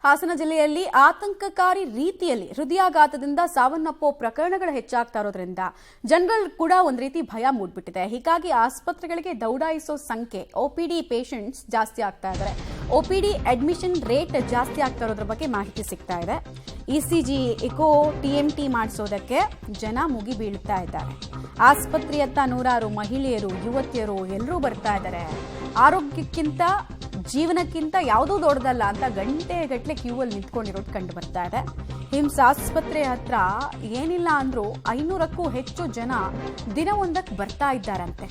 ಹಾಸನ ಜಿಲ್ಲೆಯಲ್ಲಿ ಆತಂಕಕಾರಿ ರೀತಿಯಲ್ಲಿ ಹೃದಯಾಘಾತದಿಂದ ಸಾವನ್ನಪ್ಪೋ ಪ್ರಕರಣಗಳು ಹೆಚ್ಚಾಗ್ತಾ ಇರೋದ್ರಿಂದ ಜನಗಳು ಕೂಡ ಒಂದು ರೀತಿ ಭಯ ಮೂಡ್ಬಿಟ್ಟಿದೆ. ಹೀಗಾಗಿ ಆಸ್ಪತ್ರೆಗಳಿಗೆ ದೌಡಾಯಿಸೋ ಸಂಖ್ಯೆ, OPD ಪೇಷಂಟ್ಸ್ ಜಾಸ್ತಿ ಆಗ್ತಾ ಇದ್ದಾರೆ. OPD ಅಡ್ಮಿಷನ್ ರೇಟ್ ಜಾಸ್ತಿ ಆಗ್ತಾ ಇರೋದ್ರ ಬಗ್ಗೆ ಮಾಹಿತಿ ಸಿಗ್ತಾ ಇದೆ. ECG, ಎಕೋ, TMT ಮಾಡಿಸೋದಕ್ಕೆ ಜನ ಮುಗಿ ಬೀಳ್ತಾ ಇದ್ದಾರೆ. ಆಸ್ಪತ್ರೆಯತ್ತ ನೂರಾರು ಮಹಿಳೆಯರು, ಯುವತಿಯರು ಎಲ್ಲರೂ ಬರ್ತಾ ಇದ್ದಾರೆ. ಆರೋಗ್ಯಕ್ಕಿಂತ ಜೀವನಕ್ಕಿಂತ ಯಾವುದೂ ದೊಡ್ಡದಲ್ಲ ಅಂತ ಗಂಟೆಗಟ್ಟಲೆ ಕ್ಯೂ ಅಲ್ಲಿ ನಿಂತ್ಕೊಂಡಿರೋದು ಕಂಡು ಬರ್ತಾ ಇದೆ. ಹಿಮ್ಸ್ ಆಸ್ಪತ್ರೆ ಹತ್ರ ಏನಿಲ್ಲ ಅಂದ್ರೂ 500ಕ್ಕೂ ಹೆಚ್ಚು ಜನ ದಿನವೊಂದಕ್ಕೆ ಬರ್ತಾ ಇದ್ದಾರಂತೆ.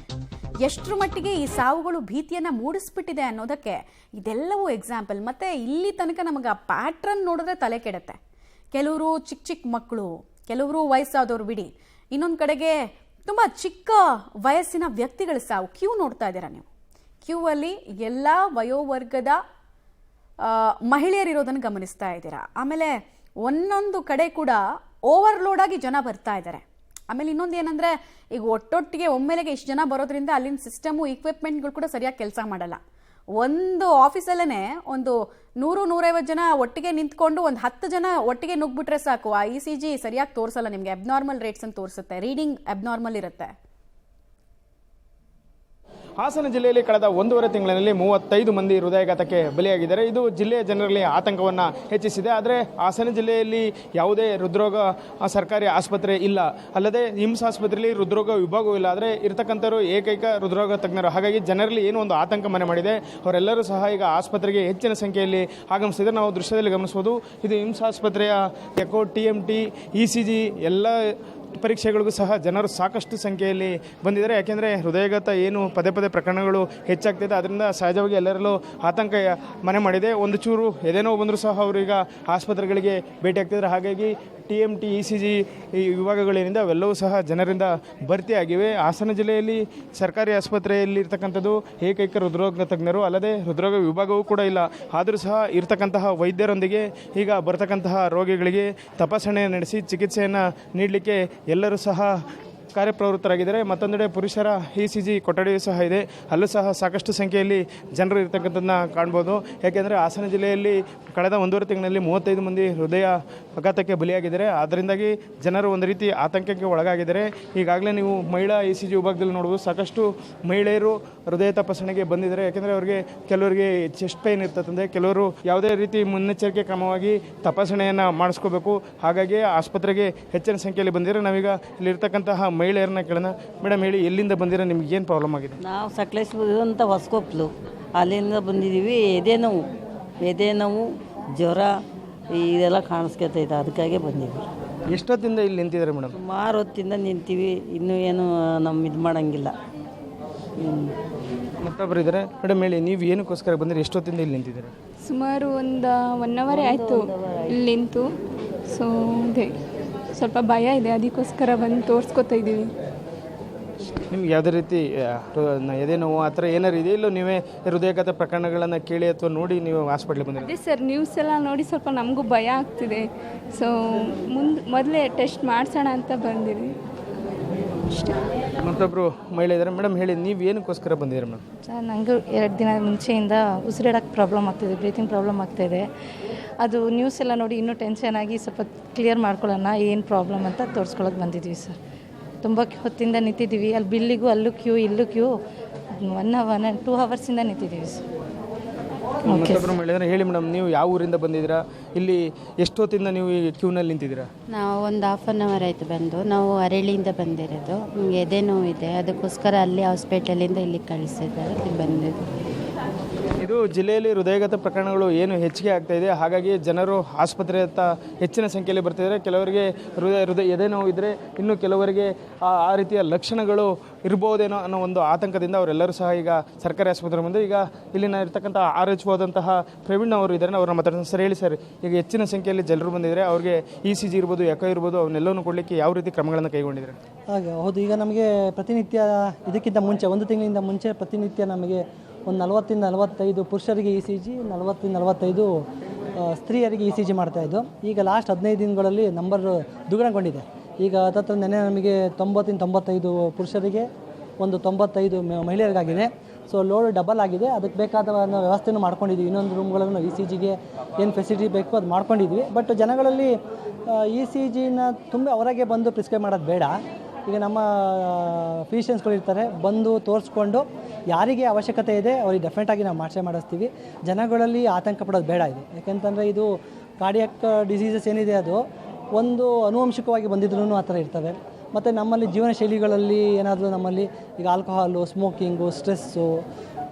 ಎಷ್ಟರ ಮಟ್ಟಿಗೆ ಈ ಸಾವುಗಳು ಭೀತಿಯನ್ನ ಮೂಡಿಸ್ಬಿಟ್ಟಿದೆ ಅನ್ನೋದಕ್ಕೆ ಇದೆಲ್ಲವೂ ಎಕ್ಸಾಂಪಲ್. ಮತ್ತೆ ಇಲ್ಲಿ ತನಕ ನಮಗೆ ಆ ಪ್ಯಾಟ್ರನ್ ನೋಡಿದ್ರೆ ತಲೆ ಕೆಡುತ್ತೆ. ಕೆಲವರು ಚಿಕ್ಕ ಚಿಕ್ಕ ಮಕ್ಕಳು, ಕೆಲವರು ವಯಸ್ಸಾದವರು ಬಿಡಿ, ಇನ್ನೊಂದು ಕಡೆಗೆ ತುಂಬ ಚಿಕ್ಕ ವಯಸ್ಸಿನ ವ್ಯಕ್ತಿಗಳ ಸಾವು. ಕ್ಯೂ ನೋಡ್ತಾ ಇದ್ದೀರಾ ನೀವು. ಕ್ಯೂ ಅಲ್ಲಿ ಎಲ್ಲ ವಯೋವರ್ಗದ ಮಹಿಳೆಯರಿರೋದನ್ನು ಗಮನಿಸ್ತಾ ಇದ್ದೀರಾ. ಆಮೇಲೆ ಒಂದೊಂದು ಕಡೆ ಕೂಡ ಓವರ್ಲೋಡ್ ಆಗಿ ಜನ ಬರ್ತಾ ಇದ್ದಾರೆ. ಆಮೇಲೆ ಇನ್ನೊಂದು ಏನಂದರೆ, ಈಗ ಒಟ್ಟೊಟ್ಟಿಗೆ ಒಮ್ಮೆಲೆಗೆ ಇಷ್ಟು ಜನ ಬರೋದ್ರಿಂದ ಅಲ್ಲಿನ ಸಿಸ್ಟಮು, ಇಕ್ವಿಪ್ಮೆಂಟ್ಗಳು ಕೂಡ ಸರಿಯಾಗಿ ಕೆಲಸ ಮಾಡಲ್ಲ. ಒಂದು ಆಫೀಸಲ್ಲೇ ಒಂದು 100-150 ಜನ ಒಟ್ಟಿಗೆ ನಿಂತ್ಕೊಂಡು ಒಂದು 10 ಜನ ಒಟ್ಟಿಗೆ ನುಗ್ಬಿಟ್ರೆ ಸಾಕು, ಆ ECG ಸರಿಯಾಗಿ ತೋರಿಸಲ್ಲ ನಿಮಗೆ. ಅಬ್ನಾರ್ಮಲ್ ರೇಟ್ಸ್ ಅಂತ ತೋರಿಸುತ್ತೆ, ರೀಡಿಂಗ್ ಅಬ್ನಾರ್ಮಲ್ ಇರುತ್ತೆ. ಹಾಸನ ಜಿಲ್ಲೆಯಲ್ಲಿ ಕಳೆದ 1.5 ತಿಂಗಳಿನಲ್ಲಿ 35 ಮಂದಿ ಹೃದಯಾಘಾತಕ್ಕೆ ಬಲಿಯಾಗಿದ್ದಾರೆ. ಇದು ಜಿಲ್ಲೆಯ ಜನರಲ್ಲಿ ಆತಂಕವನ್ನು ಹೆಚ್ಚಿಸಿದೆ. ಆದರೆ ಹಾಸನ ಜಿಲ್ಲೆಯಲ್ಲಿ ಯಾವುದೇ ಹೃದ್ರೋಗ ಸರ್ಕಾರಿ ಆಸ್ಪತ್ರೆ ಇಲ್ಲ, ಅಲ್ಲದೆ ಹಿಮ್ಸ್ ಆಸ್ಪತ್ರೆಯಲ್ಲಿ ಹೃದ್ರೋಗ ವಿಭಾಗವೂ ಇಲ್ಲ. ಆದರೆ ಇರತಕ್ಕಂಥವರು ಏಕೈಕ ಹೃದ್ರೋಗ ತಜ್ಞರು. ಹಾಗಾಗಿ ಜನರಲ್ಲಿ ಏನು ಒಂದು ಆತಂಕ ಮನೆ ಮಾಡಿದೆ. ಅವರೆಲ್ಲರೂ ಸಹ ಈಗ ಆಸ್ಪತ್ರೆಗೆ ಹೆಚ್ಚಿನ ಸಂಖ್ಯೆಯಲ್ಲಿ ಆಗಮಿಸಿದರೆ ನಾವು ದೃಶ್ಯದಲ್ಲಿ ಗಮನಿಸಬಹುದು. ಇದು ಹಿಮ್ಸ್ ಆಸ್ಪತ್ರೆಯ ಎಕೋ, TMT, ECG ಎಲ್ಲ ಪರೀಕ್ಷೆಗಳಿಗೂ ಸಹ ಜನರು ಸಾಕಷ್ಟು ಸಂಖ್ಯೆಯಲ್ಲಿ ಬಂದಿದ್ದಾರೆ. ಯಾಕೆಂದರೆ ಹೃದಯಾಘಾತ ಏನು ಪದೇ ಪದೇ ಪ್ರಕರಣಗಳು ಹೆಚ್ಚಾಗ್ತಿದೆ, ಅದರಿಂದ ಸಹಜವಾಗಿ ಎಲ್ಲರಲ್ಲೂ ಆತಂಕ ಮನೆ ಮಾಡಿದೆ. ಒಂದು ಚೂರು ಎದೇನೋ ಬಂದರೂ ಸಹ ಅವರು ಈಗ ಆಸ್ಪತ್ರೆಗಳಿಗೆ ಭೇಟಿ ಆಗ್ತಿದ್ದಾರೆ. ಹಾಗಾಗಿ TMT, ECG ಈ ವಿಭಾಗಗಳೇನಿಂದ ಅವೆಲ್ಲವೂ ಸಹ ಜನರಿಂದ ಭರ್ತಿಯಾಗಿವೆ. ಹಾಸನ ಜಿಲ್ಲೆಯಲ್ಲಿ ಸರ್ಕಾರಿ ಆಸ್ಪತ್ರೆಯಲ್ಲಿ ಇರ್ತಕ್ಕಂಥದ್ದು ಏಕೈಕ ಹೃದ್ರೋಗ ತಜ್ಞರು, ಅಲ್ಲದೆ ಹೃದ್ರೋಗ ವಿಭಾಗವೂ ಕೂಡ ಇಲ್ಲ. ಆದರೂ ಸಹ ಇರತಕ್ಕಂತಹ ವೈದ್ಯರೊಂದಿಗೆ ಈಗ ಬರ್ತಕ್ಕಂತಹ ರೋಗಿಗಳಿಗೆ ತಪಾಸಣೆ ನಡೆಸಿ ಚಿಕಿತ್ಸೆಯನ್ನು ನೀಡಲಿಕ್ಕೆ ಎಲ್ಲರೂ ಸಹ ಕಾರ್ಯಪ್ರವೃತ್ತರಾಗಿದ್ದಾರೆ. ಮತ್ತೊಂದೆಡೆ ಪುರುಷರ ECG ಕೊಠಡಿಯೂ ಸಹ ಇದೆ. ಅಲ್ಲೂ ಸಹ ಸಾಕಷ್ಟು ಸಂಖ್ಯೆಯಲ್ಲಿ ಜನರು ಇರ್ತಕ್ಕಂಥದ್ದನ್ನ ಕಾಣ್ಬೋದು. ಯಾಕೆಂದರೆ ಹಾಸನ ಜಿಲ್ಲೆಯಲ್ಲಿ ಕಳೆದ 1.5 ತಿಂಗಳಲ್ಲಿ 35 ಮಂದಿ ಹೃದಯ ಆಘಾತಕ್ಕೆ ಬಲಿಯಾಗಿದ್ದಾರೆ. ಅದರಿಂದಾಗಿ ಜನರು ಒಂದು ರೀತಿ ಆತಂಕಕ್ಕೆ ಒಳಗಾಗಿದ್ದಾರೆ. ಈಗಾಗಲೇ ನೀವು ಮಹಿಳಾ ECG ವಿಭಾಗದಲ್ಲಿ ನೋಡ್ಬೋದು, ಸಾಕಷ್ಟು ಮಹಿಳೆಯರು ಹೃದಯ ತಪಾಸಣೆಗೆ ಬಂದಿದ್ದಾರೆ. ಯಾಕೆಂದರೆ ಅವರಿಗೆ ಕೆಲವರಿಗೆ ಚೆಸ್ಟ್ ಪೇನ್ ಇರ್ತದೆ, ಕೆಲವರು ಯಾವುದೇ ರೀತಿ ಮುನ್ನೆಚ್ಚರಿಕೆ ಕ್ರಮವಾಗಿ ತಪಾಸಣೆಯನ್ನು ಮಾಡಿಸ್ಕೋಬೇಕು. ಹಾಗಾಗಿ ಆಸ್ಪತ್ರೆಗೆ ಹೆಚ್ಚಿನ ಸಂಖ್ಯೆಯಲ್ಲಿ ಬಂದಿದ್ದಾರೆ. ನಾವೀಗ ಇಲ್ಲಿರ್ತಕ್ಕಂತಹ ಮಹಿಳೆಯರನ್ನ ಕೇಳೋಣ. ಮೇಡಮ್ ಹೇಳಿ, ಎಲ್ಲಿಂದ ಬಂದಿರೋ, ನಿಮ್ಗೆ ಏನು ಪ್ರಾಬ್ಲಮ್ ಆಗಿದೆ? ನಾವು ಸಕಲೇಶ್ಪುರ ಅಂತ ಹೊಸಕೊಪ್ಲು, ಅಲ್ಲಿಂದ ಬಂದಿದ್ದೀವಿ. ಎದೆ ನೋವು, ಜ್ವರ ಇದೆಲ್ಲ ಕಾಣಿಸ್ಕೊತೈತೆ, ಅದಕ್ಕಾಗಿ ಬಂದಿದ್ವಿ. ಎಷ್ಟೊತ್ತಿಂದ ಇಲ್ಲಿ ನಿಂತಿದ್ದಾರೆ ಮೇಡಮ್? ಸುಮಾರು ಹೊತ್ತಿಂದ ನಿಂತೀವಿ, ಇನ್ನೂ ಏನು ನಮ್ಮ ಇದು ಮಾಡೋಂಗಿಲ್ಲ. ಮತ್ತೊಬ್ಬರು ಇದ್ದಾರೆ. ಮೇಡಮ್ ಹೇಳಿ, ನೀವು ಏನಕ್ಕೋಸ್ಕರ ಬಂದಿರಿ, ಎಷ್ಟೊತ್ತಿಂದ ಇಲ್ಲಿ ನಿಂತಿದ್ದಾರೆ? ಸುಮಾರು ಒಂದು 1 ಅವರ್ ಆಯಿತು ಇಲ್ಲಿ ನಿಂತು. ಸೊ ಅದೇ ಸ್ವಲ್ಪ ಭಯ ಇದೆ, ಅದಕ್ಕೋಸ್ಕರ ಬಂದು ತೋರಿಸ್ಕೊತಾ ಇದ್ದೀವಿ. ನಿಮ್ಗೆ ಯಾವುದೇ ರೀತಿ ಎದೆ ನೋವು ಆ ಥರ ಏನಾರು ಇದೆ? ಇಲ್ಲೋ ನೀವೇ ಹೃದಯಾಘಾತ ಪ್ರಕರಣಗಳನ್ನು ಕೇಳಿ ಅಥವಾ ನೋಡಿ ನೀವು ಹಾಸ್ಪಿಟ್ಲಿಗೆ ಬಂದಿರಿ? ಅದೇ ಸರ್, ನ್ಯೂಸ್ ಎಲ್ಲ ನೋಡಿ ಸ್ವಲ್ಪ ನಮಗೂ ಭಯ ಆಗ್ತಿದೆ. ಸೊ ಮೊದಲೇ ಟೆಸ್ಟ್ ಮಾಡಿಸೋಣ ಅಂತ ಬಂದಿರಿ ಅಷ್ಟೇ. ಮತ್ತೊಬ್ಬರು ಮಹಿಳೆ ಇದ್ದಾರೆ. ಮೇಡಮ್ ಹೇಳಿ, ನೀವು ಏನಕ್ಕೋಸ್ಕರ ಬಂದಿದ್ದೀರಿ ಮೇಡಮ್? ಸರ್, ನನಗೂ 2 ದಿನ ಮುಂಚೆಯಿಂದ ಉಸಿರಾಡೋಕ್ಕೆ ಪ್ರಾಬ್ಲಮ್ ಆಗ್ತಿದೆ, ಬ್ರೀತಿಂಗ್ ಪ್ರಾಬ್ಲಮ್ ಆಗ್ತಾಯಿದೆ. ಅದು ನ್ಯೂಸ್ ಎಲ್ಲ ನೋಡಿ ಇನ್ನೂ ಟೆನ್ಷನ್ ಆಗಿ ಸ್ವಲ್ಪ ಕ್ಲಿಯರ್ ಮಾಡ್ಕೊಳ್ಳೋಣ ಏನು ಪ್ರಾಬ್ಲಮ್ ಅಂತ ತೋರಿಸ್ಕೊಳ್ಳೋಕೆ ಬಂದಿದ್ವಿ ಸರ್. ತುಂಬ ಹೊತ್ತಿಂದ ನಿಂತಿದ್ದೀವಿ, ಅಲ್ಲಿ ಬಿಲ್ಲಿಗೂ ಅಲ್ಲೂ ಕ್ಯೂ ಇಲ್ಲೂ ಕ್ಯೂ, 2 ಅವರ್ಸಿಂದ ನಿಂತಿದ್ದೀವಿ ಸರ್. ಮತ್ತೊಬ್ಬರು ಮಹಿಳೆ ಹೇಳಿ ಮೇಡಮ್, ನೀವು ಯಾವ ಊರಿಂದ ಬಂದಿದ್ದೀರಾ? ಇಲ್ಲಿ ಎಷ್ಟೊತ್ತಿಂದ ನೀವು ಈ ಕ್ಯೂನಲ್ಲಿ ನಿಂತಿದ್ದೀರಾ? ನಾವು ಒಂದು 1/2 ಅವರ್ ಆಯಿತು ಬಂದು. ನಾವು ಅರಳಿಯಿಂದ ಬಂದಿರೋದು. ನಮಗೆ ಎದೆ ನೋವು ಇದೆ, ಅದಕ್ಕೋಸ್ಕರ ಅಲ್ಲಿ ಹಾಸ್ಪಿಟಲಿಂದ ಇಲ್ಲಿ ಕಳಿಸಿದ್ದಾರೆ, ಇಲ್ಲಿ ಬಂದಿದ್ದು. ಇದು ಜಿಲ್ಲೆಯಲ್ಲಿ ಹೃದಯಾಘಾತ ಪ್ರಕರಣಗಳು ಏನು ಹೆಚ್ಚಿಗೆ ಆಗ್ತಾ ಇದೆ. ಹಾಗಾಗಿ ಜನರು ಆಸ್ಪತ್ರೆಯತ್ತ ಹೆಚ್ಚಿನ ಸಂಖ್ಯೆಯಲ್ಲಿ ಬರ್ತಿದ್ದಾರೆ. ಕೆಲವರಿಗೆ ಎದೆ ನೋವು ಇದ್ದರೆ, ಇನ್ನು ಕೆಲವರಿಗೆ ಆ ರೀತಿಯ ಲಕ್ಷಣಗಳು ಇರ್ಬೋದೇನೋ ಅನ್ನೋ ಒಂದು ಆತಂಕದಿಂದ ಅವರೆಲ್ಲರೂ ಸಹ ಈಗ ಸರ್ಕಾರಿ ಆಸ್ಪತ್ರೆ ಮುಂದೆ ಈಗ ಇಲ್ಲಿನ ಇರ್ತಕ್ಕಂಥ RH ಹೋದಂತಹ ಪ್ರವೀಣ್ ಅವರು ಇದ್ದಾರೆ. ಅವ್ರನ್ನ ಮಾತಾಡ್ತಾರೆ. ಸರ್ ಹೇಳಿ ಸರ್, ಈಗ ಹೆಚ್ಚಿನ ಸಂಖ್ಯೆಯಲ್ಲಿ ಜನರು ಬಂದಿದ್ದಾರೆ, ಅವ್ರಿಗೆ ECG ಇರ್ಬೋದು, ಎಕೋ ಇರ್ಬೋದು, ಅವನ್ನೆಲ್ಲವೂ ಕೊಡಲಿಕ್ಕೆ ಯಾವ ರೀತಿ ಕ್ರಮಗಳನ್ನು ಕೈಗೊಂಡಿದ್ದಾರೆ? ಹಾಗೆ ಹೌದು. ಈಗ ನಮಗೆ ಪ್ರತಿನಿತ್ಯ ಇದಕ್ಕಿಂತ ಮುಂಚೆ 1 ತಿಂಗಳಿಂದ ಮುಂಚೆ ಪ್ರತಿನಿತ್ಯ ನಮಗೆ ಒಂದು 40-45 ಪುರುಷರಿಗೆ ECG, 40-45 ಸ್ತ್ರೀಯರಿಗೆ ECG ಮಾಡ್ತಾಯಿದ್ದು. ಈಗ ಲಾಸ್ಟ್ 15 ದಿನಗಳಲ್ಲಿ ನಂಬರ್ ದ್ವಿಗುಣಗೊಂಡಿದೆ. ಈಗ ಹತ್ತತ್ರ ನೆನೆ ನಮಗೆ 90-95 ಪುರುಷರಿಗೆ, ಒಂದು 95 ಮಹಿಳೆಯರಿಗಾಗಿದೆ. ಸೊ ಲೋಡ್ ಡಬಲ್ ಆಗಿದೆ. ಅದಕ್ಕೆ ಬೇಕಾದ ವ್ಯವಸ್ಥೆನೂ ಮಾಡ್ಕೊಂಡಿದ್ದೀವಿ. ಇನ್ನೊಂದು ರೂಮ್ಗಳನ್ನು ಇ ಸಿ ಜಿಗೆ ಏನು ಫೆಸಿಲಿಟಿ ಬೇಕೋ ಅದು ಮಾಡ್ಕೊಂಡಿದ್ವಿ. ಬಟ್ ಜನಗಳಲ್ಲಿ ಇ ಸಿ ಜಿನ ತುಂಬ ಹೊರಗೆ ಬಂದು ಪ್ರಿಸ್ಕ್ರೈಬ್ ಮಾಡೋದು ಬೇಡ. ಈಗ ನಮ್ಮ ಫಿಸಿಷಿಯನ್ಸ್ಗಳು ಇರ್ತಾರೆ, ಬಂದು ತೋರಿಸ್ಕೊಂಡು ಯಾರಿಗೆ ಅವಶ್ಯಕತೆ ಇದೆ ಅವ್ರಿಗೆ ಡೆಫಿನೆಟಾಗಿ ನಾವು ಮಾಡಿಸ್ತೀವಿ. ಜನಗಳಲ್ಲಿ ಆತಂಕ ಪಡೋದು ಬೇಡ ಇದು. ಯಾಕೆಂತಂದರೆ ಇದು ಕಾರ್ಡಿಯಾಕ್ ಡಿಸೀಸಸ್ ಏನಿದೆ ಅದು ಒಂದು ಆನುವಂಶಿಕವಾಗಿ ಬಂದಿದ್ರೂ ಆ ಥರ ಇರ್ತವೆ. ಮತ್ತು ನಮ್ಮಲ್ಲಿ ಜೀವನ ಶೈಲಿಗಳಲ್ಲಿ ಏನಾದರೂ ನಮ್ಮಲ್ಲಿ ಈಗ ಆಲ್ಕೋಹಾಲು, ಸ್ಮೋಕಿಂಗು, ಸ್ಟ್ರೆಸ್ಸು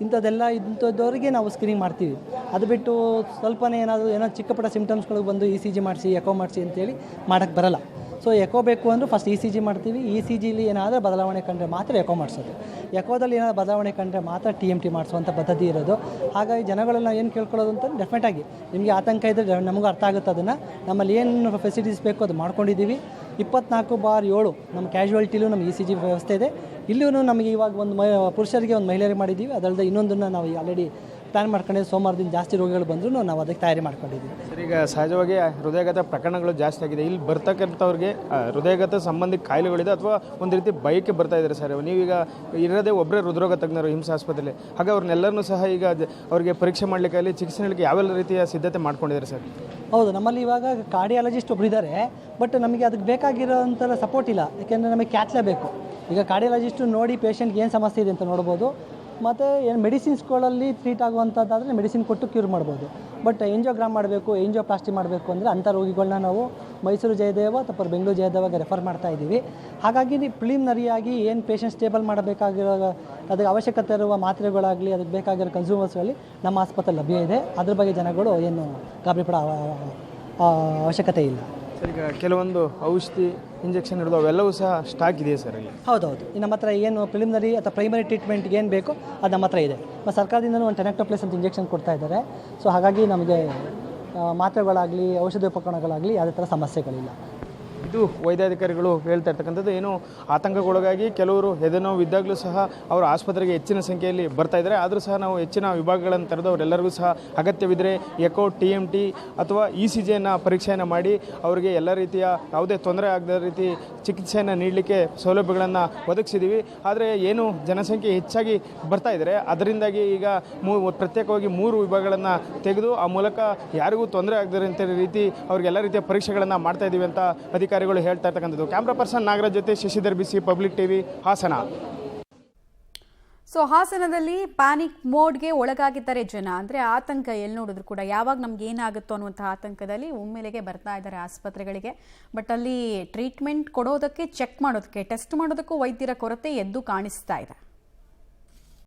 ಇಂಥದ್ದವರಿಗೆ ನಾವು ಸ್ಕ್ರೀನಿಂಗ್ ಮಾಡ್ತೀವಿ. ಅದು ಬಿಟ್ಟು ಸ್ವಲ್ಪನೇ ಏನೋ ಚಿಕ್ಕ ಪುಟ್ಟ ಸಿಮ್ಟಮ್ಸ್ಗಳು ಬಂದು ಇ ಸಿ ಜಿ ಮಾಡಿಸಿ, ಎಕೋ ಮಾಡಿಸಿ ಅಂತೇಳಿ ಮಾಡೋಕ್ಕೆ ಬರಲ್ಲ. ಸೊ ಎಕೋ ಬೇಕು ಅಂದರೂ ಫಸ್ಟ್ ಇ ಸಿ ಜಿ ಮಾಡ್ತೀವಿ. ಇ ಸಿ ಜಿಲಿ ಏನಾದರೂ ಬದಲಾವಣೆ ಕಂಡ್ರೆ ಮಾತ್ರ ಎಕೋ ಮಾಡಿಸೋದು. ಎಕೋದಲ್ಲಿ ಏನಾದರೂ ಬದಲಾವಣೆ ಕಂಡ್ರೆ ಮಾತ್ರ ಟಿ ಎಮ್ ಟಿ ಮಾಡಿಸುವಂಥ ಪದ್ಧತಿ ಇರೋದು. ಹಾಗಾಗಿ ಜನಗಳೆಲ್ಲ ಏನು ಕೇಳ್ಕೊಳ್ಳೋದು ಅಂತ ಡೆಫಿನೆಟಾಗಿ ನಿಮಗೆ ಆತಂಕ ಇದ್ದರೆ ನಮಗೂ ಅರ್ಥ ಆಗುತ್ತೆ. ಅದನ್ನು ನಮ್ಮಲ್ಲಿ ಏನು ಫೆಸಿಲಿಟೀಸ್ ಬೇಕೋ ಅದು ಮಾಡ್ಕೊಂಡಿದ್ದೀವಿ. 24/7 ನಮ್ಮ ಕ್ಯಾಶುಯಾಲಿಟಿಲೂ ನಮ್ಮ ಇ ಸಿ ಜಿ ವ್ಯವಸ್ಥೆ ಇದೆ. ಇಲ್ಲಿಯೂ ನಮಗೆ ಇವಾಗ ಒಂದು ಪುರುಷರಿಗೆ ಒಂದು ಮಹಿಳೆಯರಿಗೆ ಮಾಡಿದ್ದೀವಿ. ಅದಲ್ಲದೆ ಇನ್ನೊಂದನ್ನು ನಾವು ಆಲ್ರೆಡಿ ಪ್ಲ್ಯಾನ್ ಮಾಡ್ಕೊಂಡಿದ್ದೀವಿ. ಸೋಮವಾರದಿಂದ ಜಾಸ್ತಿ ರೋಗಿಗಳು ಬಂದರೂ ನಾವು ಅದಕ್ಕೆ ತಯಾರಿ ಮಾಡ್ಕೊಂಡಿದ್ದೀವಿ. ಸರ್, ಈಗ ಸಹಜವಾಗಿ ಹೃದಯಘಾತ ಪ್ರಕರಣಗಳು ಜಾಸ್ತಿ ಆಗಿದೆ. ಇಲ್ಲಿ ಬರ್ತಕ್ಕಂಥವ್ರಿಗೆ ಹೃದಯಘಾತ ಸಂಬಂಧಿ ಕಾಯಿಲೆಗಳಿದೆ ಅಥವಾ ಒಂದು ರೀತಿ ಬೈಕ್ ಬರ್ತಾ ಇದ್ದಾರೆ ಸರ್. ನೀವೀಗ ಇರೋದೇ ಒಬ್ಬರೇ ಹೃದ್ರೋಗ ತಜ್ಞರು ಹಿಮ್ಸ್ ಆಸ್ಪತ್ರೆಯಲ್ಲಿ. ಹಾಗೆ ಅವ್ರನ್ನೆಲ್ಲರೂ ಸಹ ಈಗ ಅವರಿಗೆ ಪರೀಕ್ಷೆ ಮಾಡಲಿಕ್ಕೆ ಚಿಕಿತ್ಸೆ ನೀಡಲಿಕ್ಕೆ ಯಾವೆಲ್ಲ ರೀತಿಯ ಸಿದ್ಧತೆ ಮಾಡ್ಕೊಂಡಿದ್ದಾರೆ ಸರ್? ಹೌದು, ನಮ್ಮಲ್ಲಿ ಇವಾಗ ಕಾರ್ಡಿಯಾಲಜಿಸ್ಟ್ ಒಬ್ಬರು ಇದ್ದಾರೆ. ಬಟ್ ನಮಗೆ ಅದಕ್ಕೆ ಬೇಕಾಗಿರೋಂಥ ಸಪೋರ್ಟ್ ಇಲ್ಲ. ಯಾಕೆಂದರೆ ನಮಗೆ ಕ್ಯಾತ್ಲೆ ಬೇಕು. ಈಗ ಕಾರ್ಡಿಯಾಲಜಿಸ್ಟು ನೋಡಿ ಪೇಷಂಟ್ಗೆ ಏನು ಸಮಸ್ಯೆ ಇದೆ ಅಂತ ನೋಡ್ಬೋದು. ಮತ್ತು ಏನು ಮೆಡಿಸಿನ್ಸ್ಗಳಲ್ಲಿ ಟ್ರೀಟ್ ಆಗುವಂಥದ್ದಾದರೆ ಮೆಡಿಸಿನ್ ಕೊಟ್ಟು ಕ್ಯೂರ್ ಮಾಡ್ಬೋದು. ಬಟ್ ಎಂಜಿಯೋಗ್ರಾಮ್ ಮಾಡಬೇಕು, ಎಂಜಿಯೋಪ್ಲಾಸ್ಟಿ ಮಾಡಬೇಕು ಅಂದರೆ ಅಂಥ ರೋಗಿಗಳನ್ನ ನಾವು ಮೈಸೂರು ಜಯದೇವ ಅಥವಾ ಬೆಂಗಳೂರು ಜಯದೇವಗೆ ರೆಫರ್ ಮಾಡ್ತಾ ಇದ್ದೀವಿ. ಹಾಗಾಗಿ ಪ್ರಿಲಿಮಿನರಿಯಾಗಿ ಏನು ಪೇಷಂಟ್ ಸ್ಟೇಬಲ್ ಮಾಡಬೇಕಾಗಿರೋ ಅದಕ್ಕೆ ಅವಶ್ಯಕತೆ ಇರುವ ಮಾತ್ರೆಗಳಾಗಲಿ ಅದಕ್ಕೆ ಬೇಕಾಗಿರೋ ಕನ್ಸ್ಯೂಮರ್ಸ್ಗಳಲ್ಲಿ ನಮ್ಮ ಆಸ್ಪತ್ರೆ ಲಭ್ಯ ಇದೆ. ಅದ್ರ ಬಗ್ಗೆ ಜನಗಳು ಏನು ಗಾಬರಿ ಪಡೋ ಅವಶ್ಯಕತೆ ಇಲ್ಲ. ಸರ್, ಈಗ ಕೆಲವೊಂದು ಔಷಧಿ ಇಂಜೆಕ್ಷನ್ ಹಿಡಿದು ಅವೆಲ್ಲವೂ ಸಹ ಸ್ಟಾಕ್ ಇದೆಯಾ ಸರ್ ಇಲ್ಲಿ? ಹೌದೌದು, ನಮ್ಮ ಹತ್ರ ಏನು ಪ್ರಿಲಿಮಿನರಿ ಅಥವಾ ಪ್ರೈಮರಿ ಟ್ರೀಟ್ಮೆಂಟ್ಗೆ ಏನು ಬೇಕೋ ಅದು ನಮ್ಮ ಹತ್ರ ಇದೆ. ಮತ್ತು ಸರ್ಕಾರದಿಂದಲೂ ಒಂದು ಟೆನೆಕ್ಟೋಪ್ಲೇಸ್ ಅಂತ ಇಂಜೆಕ್ಷನ್ ಕೊಡ್ತಾ ಇದ್ದಾರೆ. ಸೊ ಹಾಗಾಗಿ ನಮಗೆ ಮಾತ್ರೆಗಳಾಗಲಿ ಔಷಧಿ ಉಪಕರಣಗಳಾಗಲಿ ಯಾವುದೇ ಥರ ಸಮಸ್ಯೆಗಳಿಲ್ಲ. ಇದು ವೈದ್ಯಾಧಿಕಾರಿಗಳು ಹೇಳ್ತಾ ಇರ್ತಕ್ಕಂಥದ್ದು. ಏನು ಆತಂಕಕ್ಕೊಳಗಾಗಿ ಕೆಲವರು ಎದೆನೋವು ಇದ್ದಾಗಲೂ ಸಹ ಅವರು ಆಸ್ಪತ್ರೆಗೆ ಹೆಚ್ಚಿನ ಸಂಖ್ಯೆಯಲ್ಲಿ ಬರ್ತಾ ಇದ್ದಾರೆ. ಆದರೂ ಸಹ ನಾವು ಹೆಚ್ಚಿನ ವಿಭಾಗಗಳನ್ನು ತೆರೆದು ಅವರೆಲ್ಲರಿಗೂ ಸಹ ಅಗತ್ಯವಿದ್ದರೆ ಎಕೋ, ಟಿ ಎಮ್ ಟಿ ಅಥವಾ ಇ ಸಿ ಜಿಯನ್ನು ಪರೀಕ್ಷೆಯನ್ನು ಮಾಡಿ ಅವರಿಗೆ ಎಲ್ಲ ರೀತಿಯ ಯಾವುದೇ ತೊಂದರೆ ಆಗದ ರೀತಿ ಚಿಕಿತ್ಸೆಯನ್ನು ನೀಡಲಿಕ್ಕೆ ಸೌಲಭ್ಯಗಳನ್ನು ಒದಗಿಸಿದ್ದೀವಿ. ಆದರೆ ಏನು ಜನಸಂಖ್ಯೆ ಹೆಚ್ಚಾಗಿ ಬರ್ತಾ ಇದ್ದಾರೆ, ಅದರಿಂದಾಗಿ ಈಗ ಪ್ರತ್ಯೇಕವಾಗಿ 3 ವಿಭಾಗಗಳನ್ನು ತೆಗೆದು ಆ ಮೂಲಕ ಯಾರಿಗೂ ತೊಂದರೆ ಆಗದಂಥ ರೀತಿ ಅವರಿಗೆಲ್ಲ ರೀತಿಯ ಪರೀಕ್ಷೆಗಳನ್ನು ಮಾಡ್ತಾ ಇದ್ದೀವಿ ಅಂತ ಅಧಿಕಾರಿಗಳು ಹೇಳ್ತಾ ಇರ್ತಕ್ಕಂಥದ್ದು. ಕ್ಯಾಮ್ರಾ ಪರ್ಸನ್ ನಾಗರಾಜ್ ಜೊತೆ ಶಶಿಧರ್ ಬಿಸಿ, ಪಬ್ಲಿಕ್ ಟಿವಿ, ಹಾಸನ. ಸೊ ಹಾಸನದಲ್ಲಿ ಪ್ಯಾನಿಕ್ ಮೋಡ್ಗೆ ಒಳಗಾಗಿದ್ದಾರೆ ಜನ. ಅಂದರೆ ಆತಂಕ ಎಲ್ಲಿ ನೋಡಿದ್ರು ಕೂಡ ಯಾವಾಗ ನಮ್ಗೆ ಏನಾಗುತ್ತೋ ಅನ್ನುವಂಥ ಆತಂಕದಲ್ಲಿ ಒಮ್ಮೆಲೆಗೆ ಬರ್ತಾ ಇದ್ದಾರೆ ಆಸ್ಪತ್ರೆಗಳಿಗೆ. ಬಟ್ ಅಲ್ಲಿ ಟ್ರೀಟ್ಮೆಂಟ್ ಕೊಡೋದಕ್ಕೆ, ಚೆಕ್ ಮಾಡೋದಕ್ಕೆ, ಟೆಸ್ಟ್ ಮಾಡೋದಕ್ಕೂ ವೈದ್ಯರ ಕೊರತೆ ಎದ್ದು ಕಾಣಿಸ್ತಾ ಇದೆ.